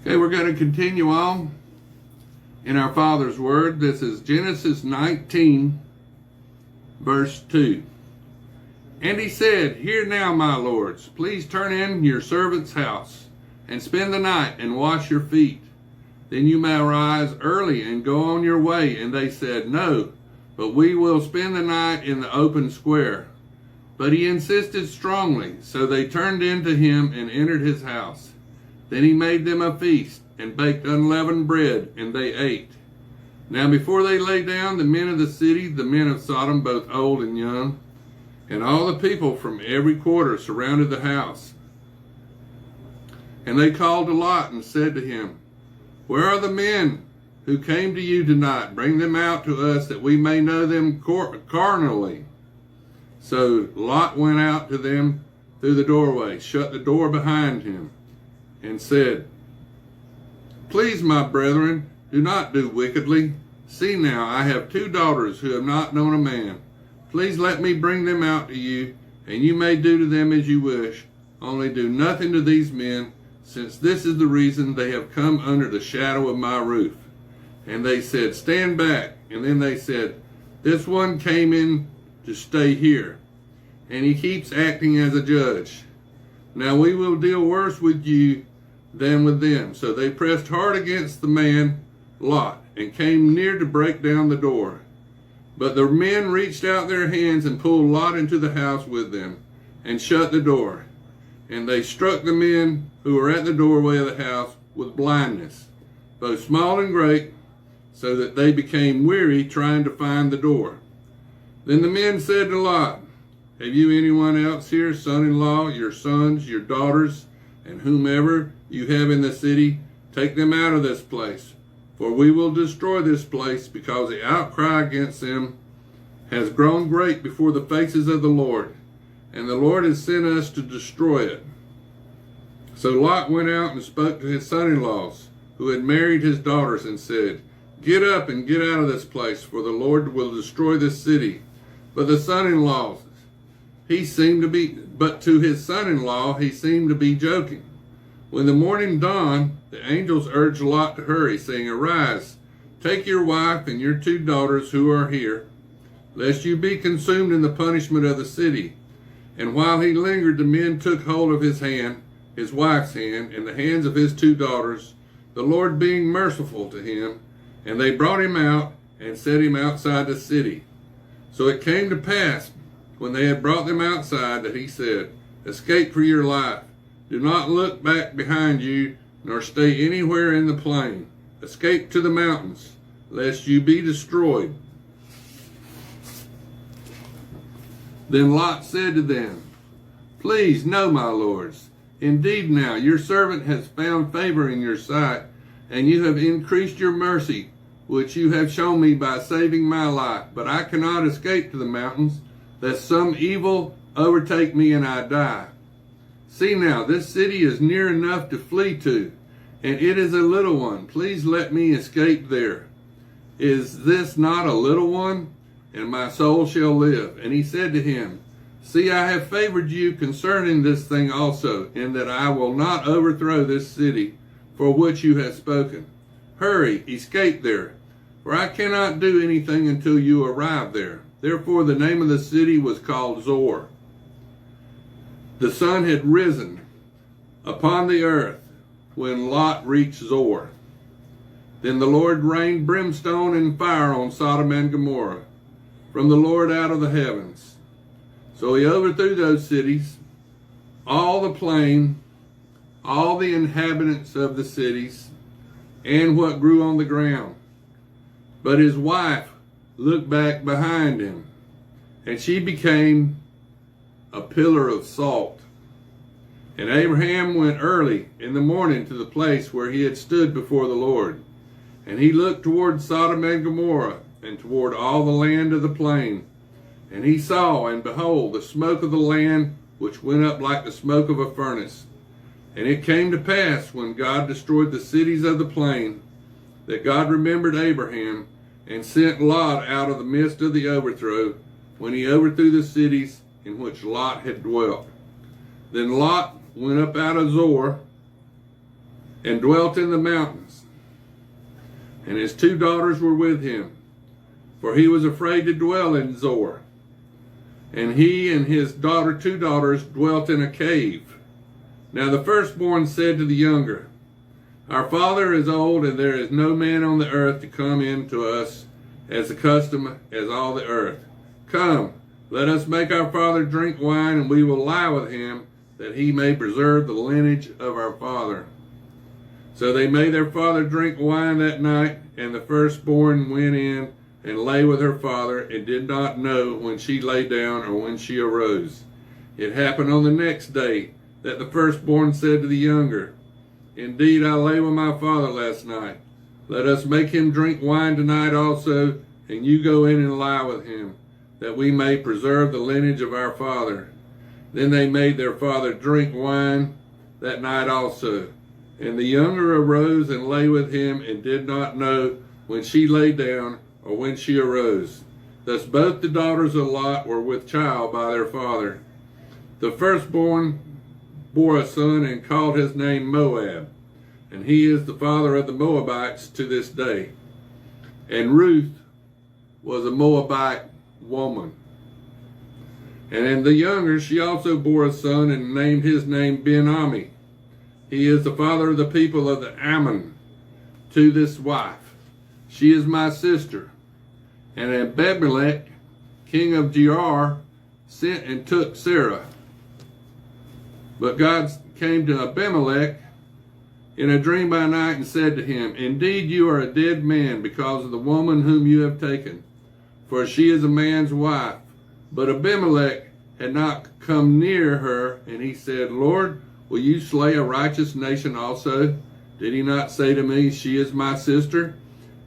Okay, we're going to continue on in our Father's Word. This is Genesis 19, verse 2. And he said, Hear now, my lords, please turn in your servant's house, and spend the night, and wash your feet. Then you may arise early and go on your way. And they said, No, but we will spend the night in the open square. But he insisted strongly, so they turned in to him and entered his house. Then he made them a feast, and baked unleavened bread, and they ate. Now before they lay down, the men of the city, the men of Sodom, both old and young, and all the people from every quarter surrounded the house. And they called to Lot and said to him, Where are the men who came to you tonight? Bring them out to us, that we may know them carnally. So Lot went out to them through the doorway, shut the door behind him, and said, Please, my brethren, do not do wickedly. See now, I have 2 daughters who have not known a man. Please let me bring them out to you, and you may do to them as you wish. Only do nothing to these men, since this is the reason they have come under the shadow of my roof. And they said, Stand back. And then they said, This one came in to stay here, and he keeps acting as a judge. Now we will deal worse with you than with them. So they pressed hard against the man Lot, and came near to break down the door. But the men reached out their hands and pulled Lot into the house with them, and shut the door. And they struck the men who were at the doorway of the house with blindness, both small and great, so that they became weary trying to find the door. Then the men said to Lot, Have you anyone else here, son-in-law, your sons, your daughters, and whomever you have in the city? Take them out of this place, for we will destroy this place, because the outcry against them has grown great before the faces of the Lord, and the Lord has sent us to destroy it. So Lot went out and spoke to his son-in-laws, who had married his daughters, and said, Get up and get out of this place, for the Lord will destroy this city. But to his son-in-law, he seemed to be joking. When the morning dawned, the angels urged Lot to hurry, saying, Arise, take your wife and your 2 daughters who are here, lest you be consumed in the punishment of the city. And while he lingered, the men took hold of his hand, his wife's hand, and the hands of his 2 daughters, the Lord being merciful to him, and they brought him out and set him outside the city. So it came to pass, when they had brought them outside, that he said, Escape for your life. Do not look back behind you, nor stay anywhere in the plain. Escape to the mountains, lest you be destroyed. Then Lot said to them, Please, no, my lords. Indeed now, your servant has found favor in your sight, and you have increased your mercy, which you have shown me by saving my life. But I cannot escape to the mountains, lest some evil overtake me and I die. See now, this city is near enough to flee to, and it is a little one. Please let me escape there. Is this not a little one? And my soul shall live. And he said to him, See, I have favored you concerning this thing also, in that I will not overthrow this city for which you have spoken. Hurry, escape there, for I cannot do anything until you arrive there. Therefore the name of the city was called Zor. The sun had risen upon the earth when Lot reached Zor. Then the Lord rained brimstone and fire on Sodom and Gomorrah from the Lord out of the heavens. So he overthrew those cities, all the plain, all the inhabitants of the cities, and what grew on the ground. But his wife looked back behind him, and she became a pillar of salt. And Abraham went early in the morning to the place where he had stood before the Lord. And he looked toward Sodom and Gomorrah, and toward all the land of the plain. And he saw, and behold, the smoke of the land, which went up like the smoke of a furnace. And it came to pass, when God destroyed the cities of the plain, that God remembered Abraham, and sent Lot out of the midst of the overthrow, when he overthrew the cities in which Lot had dwelt. Then Lot went up out of Zor and dwelt in the mountains. And his 2 daughters were with him, for he was afraid to dwell in Zoar. And he and his 2 daughters dwelt in a cave. Now the firstborn said to the younger, Our father is old, and there is no man on the earth to come in to us as the custom as all the earth. Come, let us make our father drink wine, and we will lie with him, that he may preserve the lineage of our father. So they made their father drink wine that night, and the firstborn went in and lay with her father, and did not know when she lay down or when she arose. It happened on the next day that the firstborn said to the younger, Indeed, I lay with my father last night. Let us make him drink wine tonight also, and you go in and lie with him, that we may preserve the lineage of our father. Then they made their father drink wine that night also. And the younger arose and lay with him, and did not know when she lay down or when she arose. Thus both the daughters of Lot were with child by their father. The firstborn bore a son and called his name Moab, and he is the father of the Moabites to this day. And Ruth was a Moabite woman. And in the younger she also bore a son and named his name Ben-Ami. He is the father of the people of the Ammon to this wife. She is my sister. And Abimelech, king of Gerar, sent and took Sarah. But God came to Abimelech in a dream by night and said to him, Indeed, you are a dead man because of the woman whom you have taken, for she is a man's wife. But Abimelech had not come near her, and he said, Lord, will you slay a righteous nation also? Did he not say to me, She is my sister?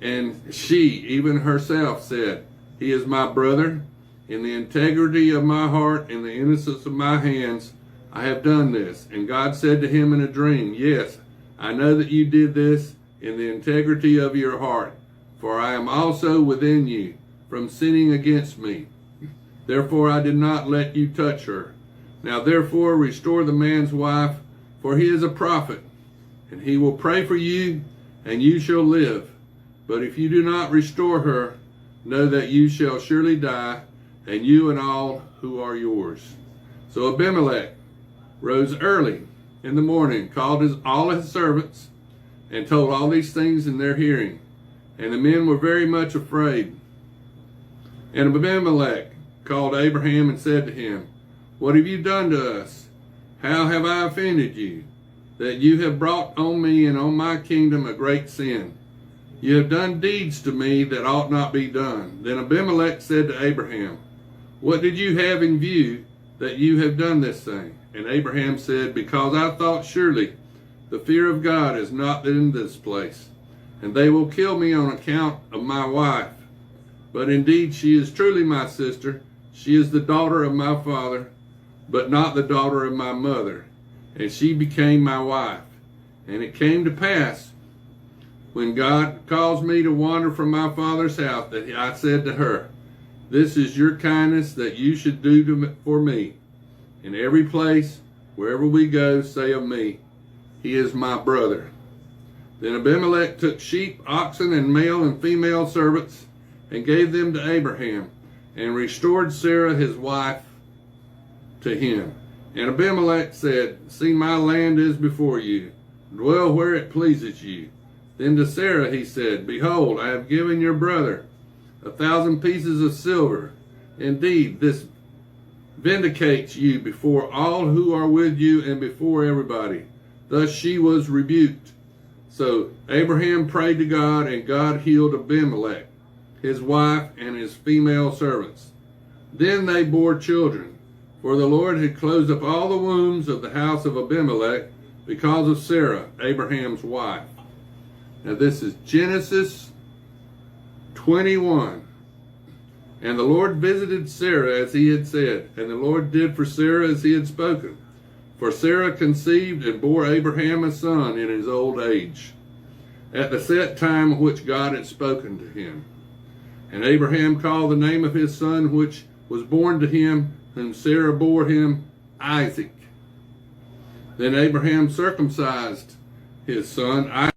And she, even herself, said, He is my brother. In the integrity of my heart and the innocence of my hands, I have done this. And God said to him in a dream, Yes, I know that you did this in the integrity of your heart, for I am also within you from sinning against me. Therefore I did not let you touch her. Now therefore restore the man's wife, for he is a prophet, and he will pray for you, and you shall live. But if you do not restore her, know that you shall surely die, and you and all who are yours. So Abimelech rose early in the morning, called all his servants, and told all these things in their hearing. And the men were very much afraid. And Abimelech called Abraham and said to him, What have you done to us? How have I offended you, that you have brought on me and on my kingdom a great sin? You have done deeds to me that ought not be done. Then Abimelech said to Abraham, What did you have in view that you have done this thing? And Abraham said, Because I thought surely the fear of God is not in this place, and they will kill me on account of my wife. But indeed she is truly my sister. She is the daughter of my father, but not the daughter of my mother. And she became my wife. And it came to pass, when God caused me to wander from my father's house, that I said to her, This is your kindness that you should do for me. In every place, wherever we go, say of me, He is my brother. Then Abimelech took sheep, oxen, and male and female servants, and gave them to Abraham, and restored Sarah his wife to him. And Abimelech said, See, my land is before you. Dwell where it pleases you. Then to Sarah he said, Behold, I have given your brother 1,000 pieces of silver. Indeed, this vindicates you before all who are with you and before everybody. Thus she was rebuked. So Abraham prayed to God, and God healed Abimelech, his wife, and his female servants. Then they bore children, for the Lord had closed up all the wombs of the house of Abimelech because of Sarah, Abraham's wife. Now this is Genesis 21. And the Lord visited Sarah as he had said, and the Lord did for Sarah as he had spoken. For Sarah conceived and bore Abraham a son in his old age, at the set time which God had spoken to him. And Abraham called the name of his son which was born to him, whom Sarah bore him, Isaac. Then Abraham circumcised his son Isaac.